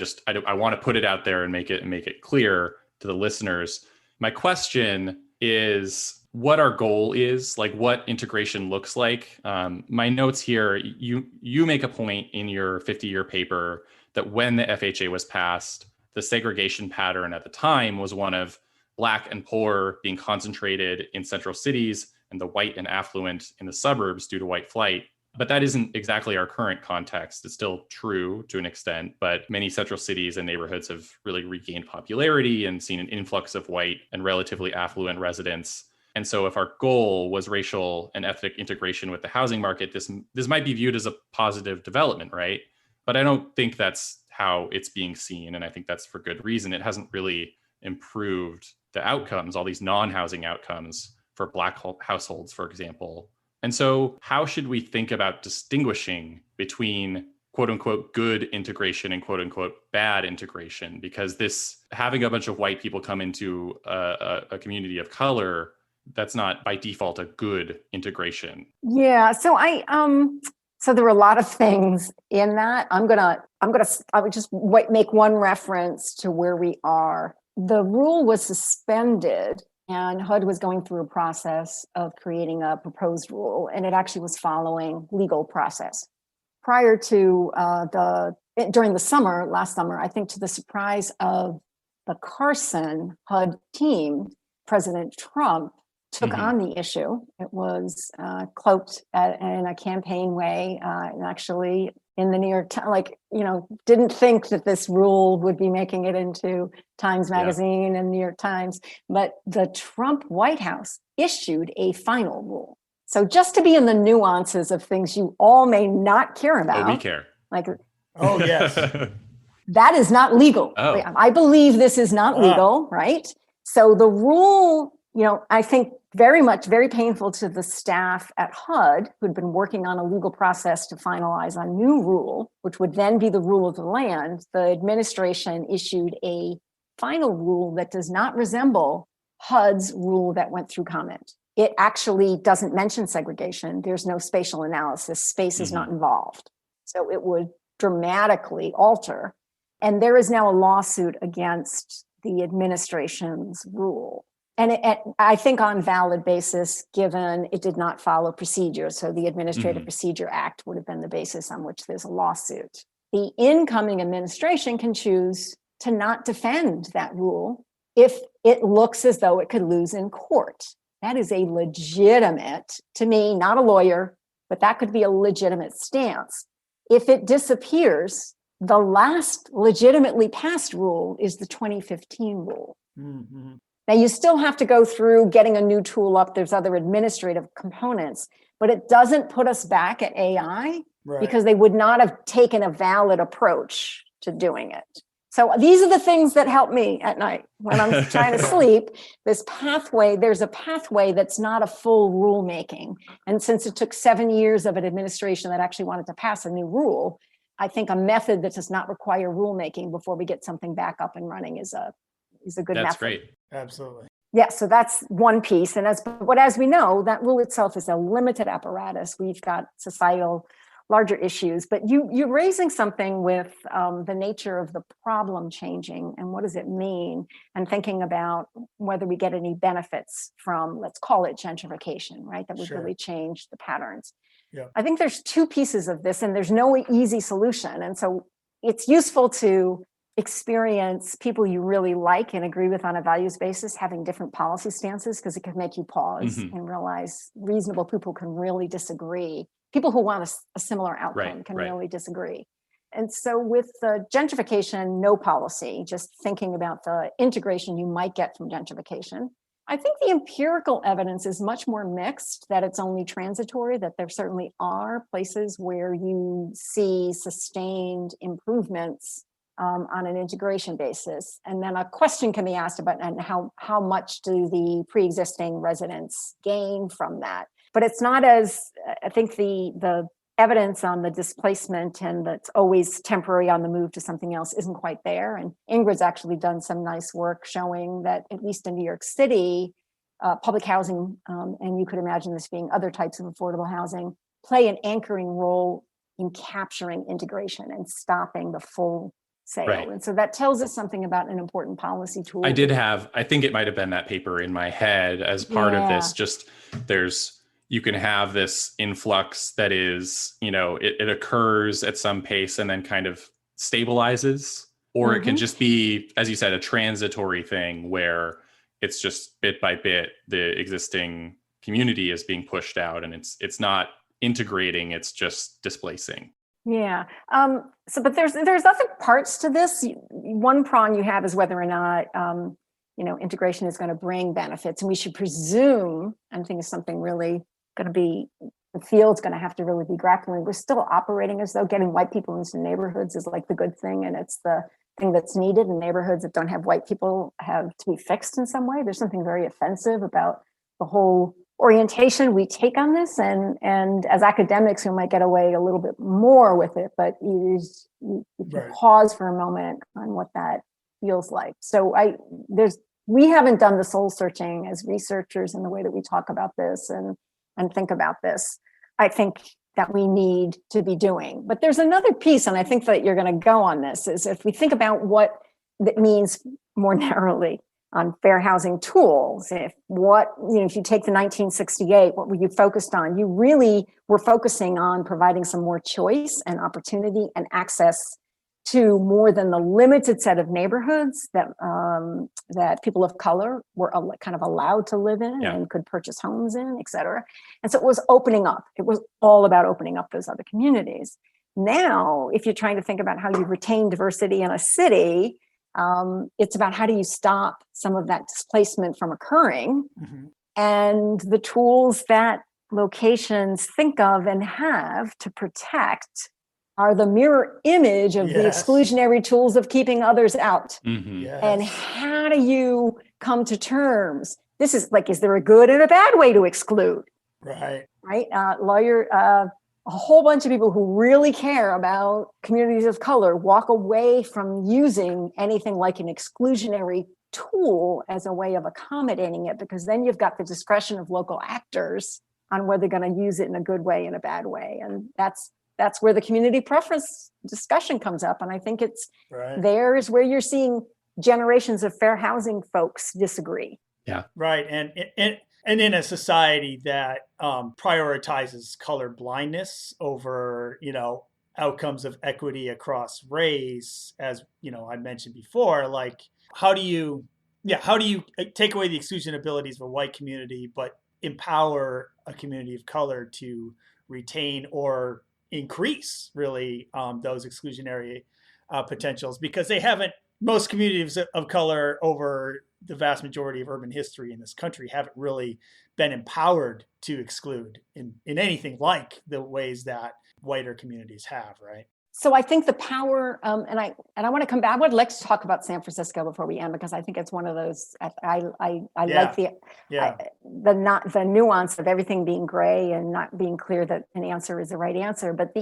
I want to put it out there and make it clear to the listeners. My question is what our goal is, like what integration looks like. My notes here, you make a point in your 50-year paper that when the FHA was passed, the segregation pattern at the time was one of Black and poor being concentrated in central cities and the white and affluent in the suburbs due to white flight. But that isn't exactly our current context. It's still true to an extent, but many central cities and neighborhoods have really regained popularity and seen an influx of white and relatively affluent residents. And so if our goal was racial and ethnic integration with the housing market, this might be viewed as a positive development, right? But I don't think that's how it's being seen. And I think that's for good reason. It hasn't really improved the outcomes, all these non-housing outcomes for Black households, for example. And so how should we think about distinguishing between quote unquote good integration and quote unquote bad integration? Because this having a bunch of white people come into a community of color, that's not by default a good integration. Yeah. So so there were a lot of things in that. I would just make one reference to where we are. The rule was suspended and HUD was going through a process of creating a proposed rule, and it actually was following legal process. Prior to during the summer, last summer, I think to the surprise of the Carson HUD team, President Trump took on the issue. It was cloaked in a campaign way, and actually in the New York Times, didn't think that this rule would be making it into Times Magazine and New York Times, but the Trump White House issued a final rule. So just to be in the nuances of things you all may not care about. Oh, we care. Oh, yes. That is not legal. Oh. I believe this is not legal, right? So the rule, I think very painful to the staff at HUD who'd been working on a legal process to finalize a new rule, which would then be the rule of the land. The administration issued a final rule that does not resemble HUD's rule that went through comment. It actually doesn't mention segregation. There's no spatial analysis. Space is not involved. So it would dramatically alter. And there is now a lawsuit against the administration's rule. And I think on valid basis, given it did not follow procedure. So the Administrative Procedure Act would have been the basis on which there's a lawsuit. The incoming administration can choose to not defend that rule if it looks as though it could lose in court. That is a legitimate, to me, not a lawyer, but that could be a legitimate stance. If it disappears, the last legitimately passed rule is the 2015 rule. Now, you still have to go through getting a new tool up. There's other administrative components, but it doesn't put us back at AI because they would not have taken a valid approach to doing it. So these are the things that help me at night when I'm trying to sleep. There's a pathway that's not a full rulemaking. And since it took 7 years of an administration that actually wanted to pass a new rule, I think a method that does not require rulemaking before we get something back up and running is a good method. That's great. Absolutely. Yeah, so that's one piece. And as we know, that rule itself is a limited apparatus. We've got societal larger issues, but you're raising something with the nature of the problem changing and what does it mean, and thinking about whether we get any benefits from, let's call it gentrification, right? That would really change the patterns. Yeah. I think there's two pieces of this and there's no easy solution. And so it's useful to experience people you really like and agree with on a values basis having different policy stances, because it can make you pause and realize reasonable people can really disagree. People who want a similar outcome can really disagree. And so with the gentrification, no policy, just thinking about the integration you might get from gentrification, I think the empirical evidence is much more mixed, that it's only transitory, that there certainly are places where you see sustained improvements on an integration basis. And then a question can be asked about and how much do the pre-existing residents gain from that? But it's not as, I think the evidence on the displacement and that's always temporary on the move to something else isn't quite there. And Ingrid's actually done some nice work showing that at least in New York City, public housing, and you could imagine this being other types of affordable housing, play an anchoring role in capturing integration and stopping the full sale. And so that tells us something about an important policy tool. I think it might have been that paper in my head as part of this, just you can have this influx that is, it occurs at some pace and then kind of stabilizes, or it can just be, as you said, a transitory thing where it's just bit by bit, the existing community is being pushed out and it's not integrating, it's just displacing. Yeah. But there's other parts to this. One prong you have is whether or not, integration is going to bring benefits. And we should presume, I think it's something really going to be, the field's going to have to really be grappling. We're still operating as though getting white people into neighborhoods is like the good thing. And it's the thing that's needed in neighborhoods that don't have white people have to be fixed in some way. There's something very offensive about the whole orientation we take on this, and as academics we might get away a little bit more with it, but you Right. pause for a moment on what that feels like. So we haven't done the soul searching as researchers in the way that we talk about this and think about this. I think that we need to be doing. But there's another piece, and I think that you're going to go on this, is if we think about what that means more narrowly on fair housing tools. If you take the 1968, what were you focused on? You really were focusing on providing some more choice and opportunity and access to more than the limited set of neighborhoods that people of color were kind of allowed to live in and could purchase homes in, et cetera. And so it was opening up. It was all about opening up those other communities. Now, if you're trying to think about how you retain diversity in a city, it's about how do you stop some of that displacement from occurring, and the tools that locations think of and have to protect are the mirror image of the exclusionary tools of keeping others out. And how do you come to terms? This is like, is there a good and a bad way to exclude? Right. A whole bunch of people who really care about communities of color walk away from using anything like an exclusionary tool as a way of accommodating it, because then you've got the discretion of local actors on whether they're going to use it in a good way and a bad way. And that's where the community preference discussion comes up. And I think it's there's where you're seeing generations of fair housing folks disagree. Yeah. Right. And in a society that prioritizes color blindness over, outcomes of equity across race, as I mentioned before, like how do you take away the exclusion abilities of a white community, but empower a community of color to retain or increase really those exclusionary potentials, because most communities of color over the vast majority of urban history in this country haven't really been empowered to exclude in anything like the ways that whiter communities have, right? So I think the power, and I want to come back. I would like to talk about San Francisco before we end, because I think it's one of those. I like the nuance of everything being gray and not being clear that an answer is the right answer. But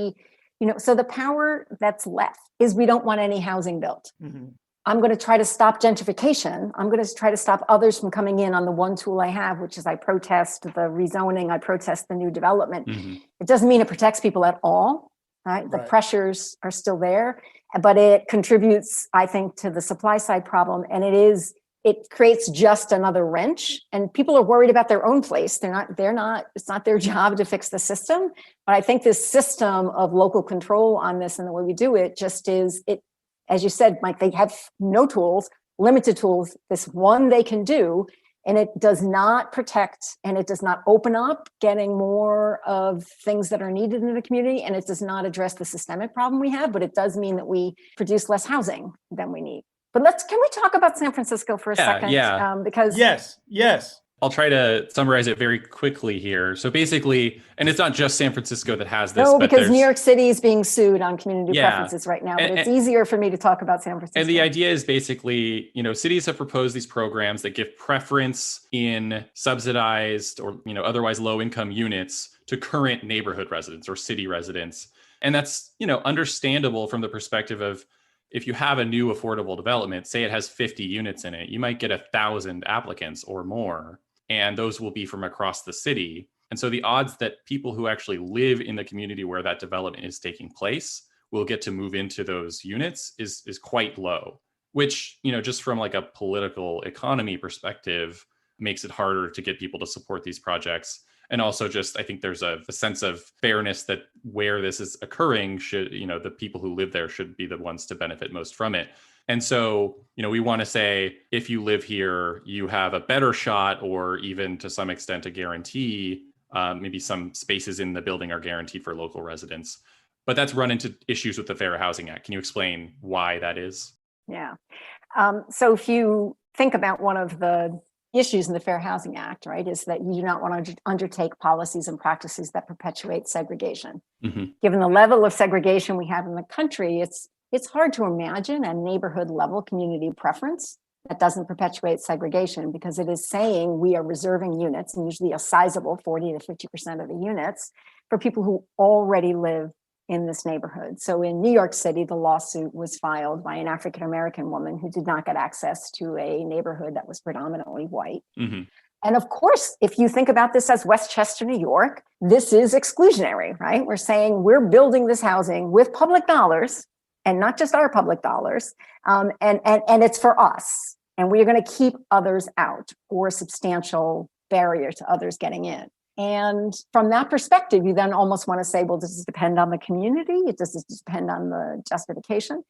so the power that's left is we don't want any housing built. I'm going to try to stop gentrification. I'm going to try to stop others from coming in on the one tool I have, which is I protest the rezoning, I protest the new development. It doesn't mean it protects people at all. Right? The pressures are still there, but it contributes, I think, to the supply side problem. And it creates just another wrench, and people are worried about their own place. It's not their job to fix the system. But I think this system of local control on this and the way we do it just is it, as you said, Mike, they have no tools, limited tools, this one they can do. And it does not protect, and it does not open up getting more of things that are needed in the community. And it does not address the systemic problem we have, but it does mean that we produce less housing than we need. But can we talk about San Francisco for a second? Yeah. Because yes. I'll try to summarize it very quickly here. So basically, and it's not just San Francisco that has this. No, because New York City is being sued on community preferences right now, but it's easier for me to talk about San Francisco. And the idea is basically, cities have proposed these programs that give preference in subsidized or, otherwise low income units to current neighborhood residents or city residents. And that's, understandable from the perspective of, if you have a new affordable development, say it has 50 units in it, you might get 1,000 applicants or more, and those will be from across the city. And so the odds that people who actually live in the community where that development is taking place will get to move into those units is quite low, which, just from like a political economy perspective, makes it harder to get people to support these projects. And also just, I think there's a sense of fairness that where this is occurring should, the people who live there should be the ones to benefit most from it. And so, we want to say, if you live here, you have a better shot, or even to some extent a guarantee, maybe some spaces in the building are guaranteed for local residents. But that's run into issues with the Fair Housing Act. Can you explain why that is? Yeah. So if you think about one of the issues in the Fair Housing Act, right, is that you do not want to undertake policies and practices that perpetuate segregation. Given the level of segregation we have in the country, it's it's hard to imagine a neighborhood level community preference that doesn't perpetuate segregation, because it is saying we are reserving units, and usually a sizable 40 to 50% of the units, for people who already live in this neighborhood. So in New York City, the lawsuit was filed by an African-American woman who did not get access to a neighborhood that was predominantly white. Mm-hmm. And of course, if you think about this as Westchester, New York, this is exclusionary, right? We're saying we're building this housing with public dollars, and not just our public dollars, and it's for us. And we're going to keep others out, or a substantial barrier to others getting in. And from that perspective, you then almost want to say, well, does this depend on the community? Does this depend on the justification?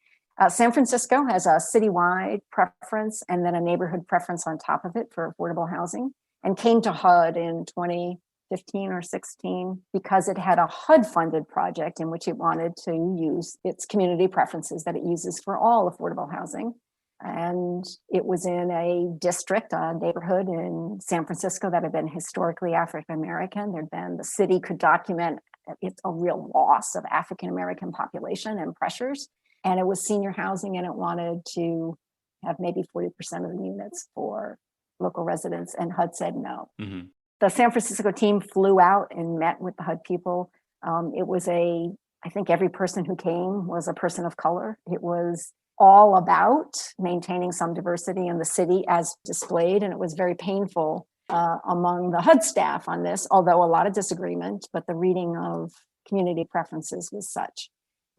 San Francisco has a citywide preference and then a neighborhood preference on top of it for affordable housing, and came to HUD in 2015 or 16 because it had a HUD-funded project in which it wanted to use its community preferences that it uses for all affordable housing. And it was in a district, a neighborhood in San Francisco that had been historically African-American. The city could document it's a real loss of African-American population and pressures. And it was senior housing, and it wanted to have maybe 40% of the units for local residents. And HUD said no. Mm-hmm. The San Francisco team flew out and met with the HUD people. It was I think every person who came was a person of color. It was all about maintaining some diversity in the city as displayed. And it was very painful among the HUD staff on this, although a lot of disagreement, but the reading of community preferences was such.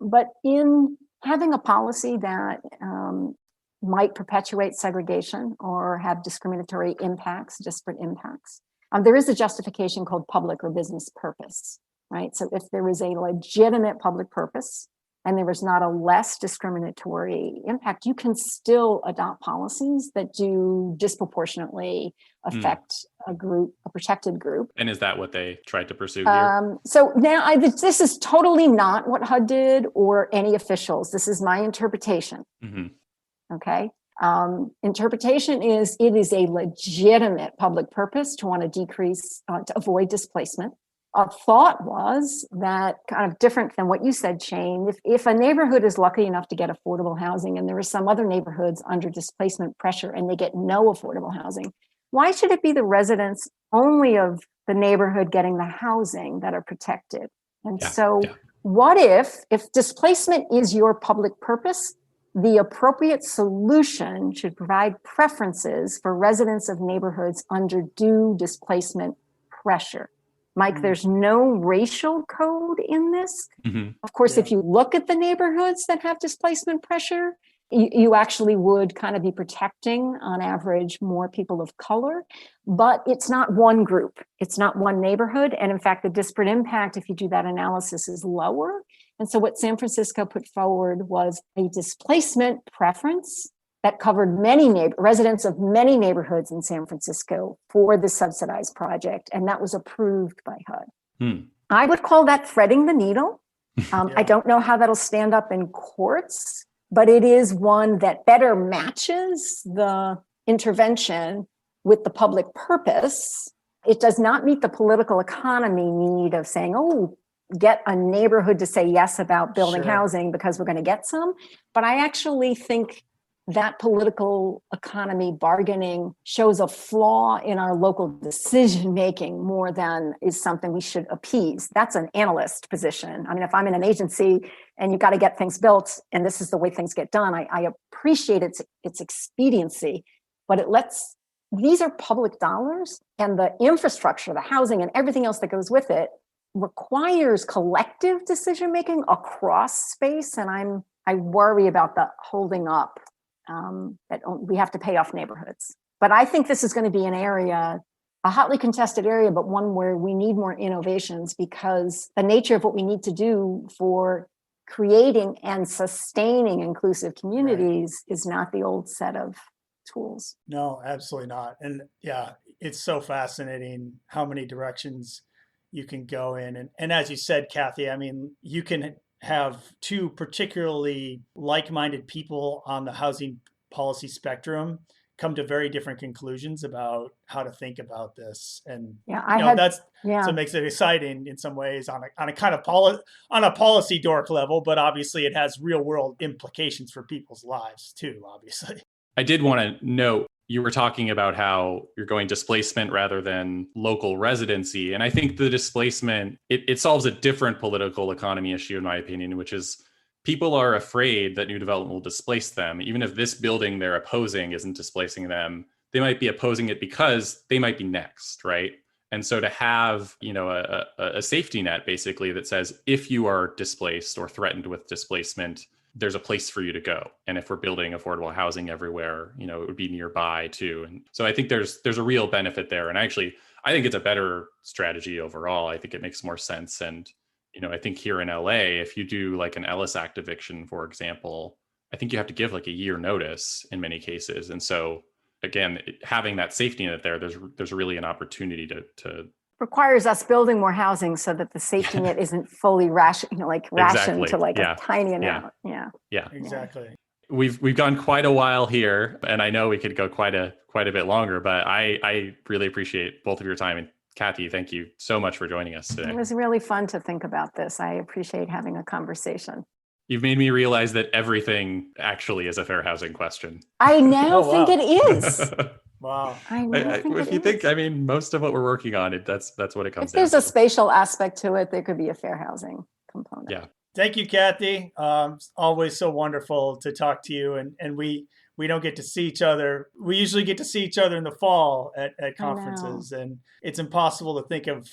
But in having a policy that might perpetuate segregation or have discriminatory impacts, disparate impacts, there is a justification called public or business purpose, right? So if there is a legitimate public purpose, and there is not a less discriminatory impact, you can still adopt policies that do disproportionately affect a protected group. And is that what they tried to pursue here? So now this is totally not what HUD did or any officials. This is my interpretation. Mm-hmm. Okay. Interpretation is it is a legitimate public purpose to want to decrease, to avoid displacement. A thought was that, kind of different than what you said, Shane, if a neighborhood is lucky enough to get affordable housing and there are some other neighborhoods under displacement pressure and they get no affordable housing, why should it be the residents only of the neighborhood getting the housing that are protected? And what if displacement is your public purpose, the appropriate solution should provide preferences for residents of neighborhoods under due displacement pressure? Mike, there's no racial code in this. Mm-hmm. Of course, if you look at the neighborhoods that have displacement pressure, you actually would kind of be protecting, on average, more people of color. But it's not one group. It's not one neighborhood. And in fact, the disparate impact, if you do that analysis, is lower. And so what San Francisco put forward was a displacement preference that covered residents of many neighborhoods in San Francisco for the subsidized project. And that was approved by HUD. I would call that threading the needle. I don't know how that'll stand up in courts, but it is one that better matches the intervention with the public purpose. It does not meet the political economy need of saying, oh, get a neighborhood to say yes about building housing because we're going to get some. But I actually think that political economy bargaining shows a flaw in our local decision making more than is something we should appease. That's an analyst position. I mean, if I'm in an agency and you've got to get things built and this is the way things get done, I appreciate its expediency, but these are public dollars, and the infrastructure, the housing and everything else that goes with it requires collective decision making across space. And I worry about the holding up that we have to pay off neighborhoods. But I think this is going to be a hotly contested area, but one where we need more innovations, because the nature of what we need to do for creating and sustaining inclusive communities is not the old set of tools. No, absolutely not. And yeah, it's so fascinating how many directions you can go in. And as you said, Kathy, I mean, you can have two particularly like-minded people on the housing policy spectrum come to very different conclusions about how to think about this. And yeah, that's so it makes it exciting in some ways on a kind of on a policy dork level, but obviously it has real world implications for people's lives too, obviously. I did want to note, you were talking about how you're going displacement rather than local residency. And I think the displacement, it solves a different political economy issue, in my opinion, which is people are afraid that new development will displace them. Even if this building they're opposing isn't displacing them, they might be opposing it because they might be next, right? And so to have, a safety net basically that says, if you are displaced or threatened with displacement, there's a place for you to go. And if we're building affordable housing everywhere, it would be nearby too. And so I think there's a real benefit there. And actually, I think it's a better strategy overall. I think it makes more sense. And, I think here in LA, if you do like an Ellis Act eviction, for example, I think you have to give like a year notice in many cases. And so again, having that safety net there, there's really an opportunity to requires us building more housing so that the safety net isn't fully rationed Exactly. to like Yeah. a tiny amount. Yeah. Exactly. We've gone quite a while here, and I know we could go quite a bit longer, but I really appreciate both of your time. And Kathy, thank you so much for joining us today. It was really fun to think about this. I appreciate having a conversation. You've made me realize that everything actually is a fair housing question. I now think it is. Wow. If you think, most of what we're working on, that's what it comes down to. If there's a spatial aspect to it, there could be a fair housing component. Yeah. Thank you, Kathy. It's always so wonderful to talk to you. And we don't get to see each other. We usually get to see each other in the fall at conferences. And it's impossible to think of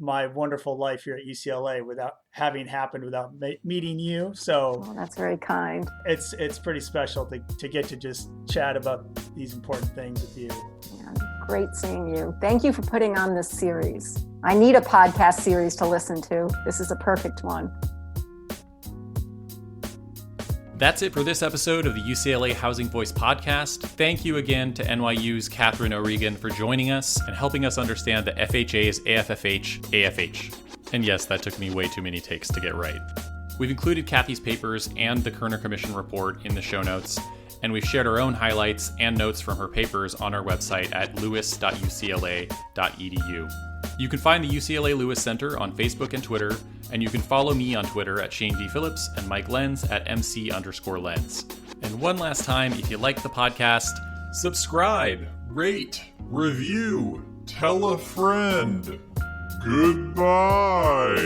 my wonderful life here at UCLA without having happened without meeting you. So that's very kind. It's pretty special to get to just chat about these important things with you. Yeah, great seeing you. Thank you for putting on this series. I need a podcast series to listen to. This is a perfect one. That's it for this episode of the UCLA Housing Voice podcast. Thank you again to NYU's Katherine O'Regan for joining us and helping us understand the FHA's AFFH AFH. And yes, that took me way too many takes to get right. We've included Kathy's papers and the Kerner Commission report in the show notes, and we've shared our own highlights and notes from her papers on our website at lewis.ucla.edu. You can find the UCLA Lewis Center on Facebook and Twitter, and you can follow me on Twitter at Shane D. Phillips and Mike Lenz at MC_Lenz. And one last time, if you like the podcast, subscribe, rate, review, tell a friend. Goodbye.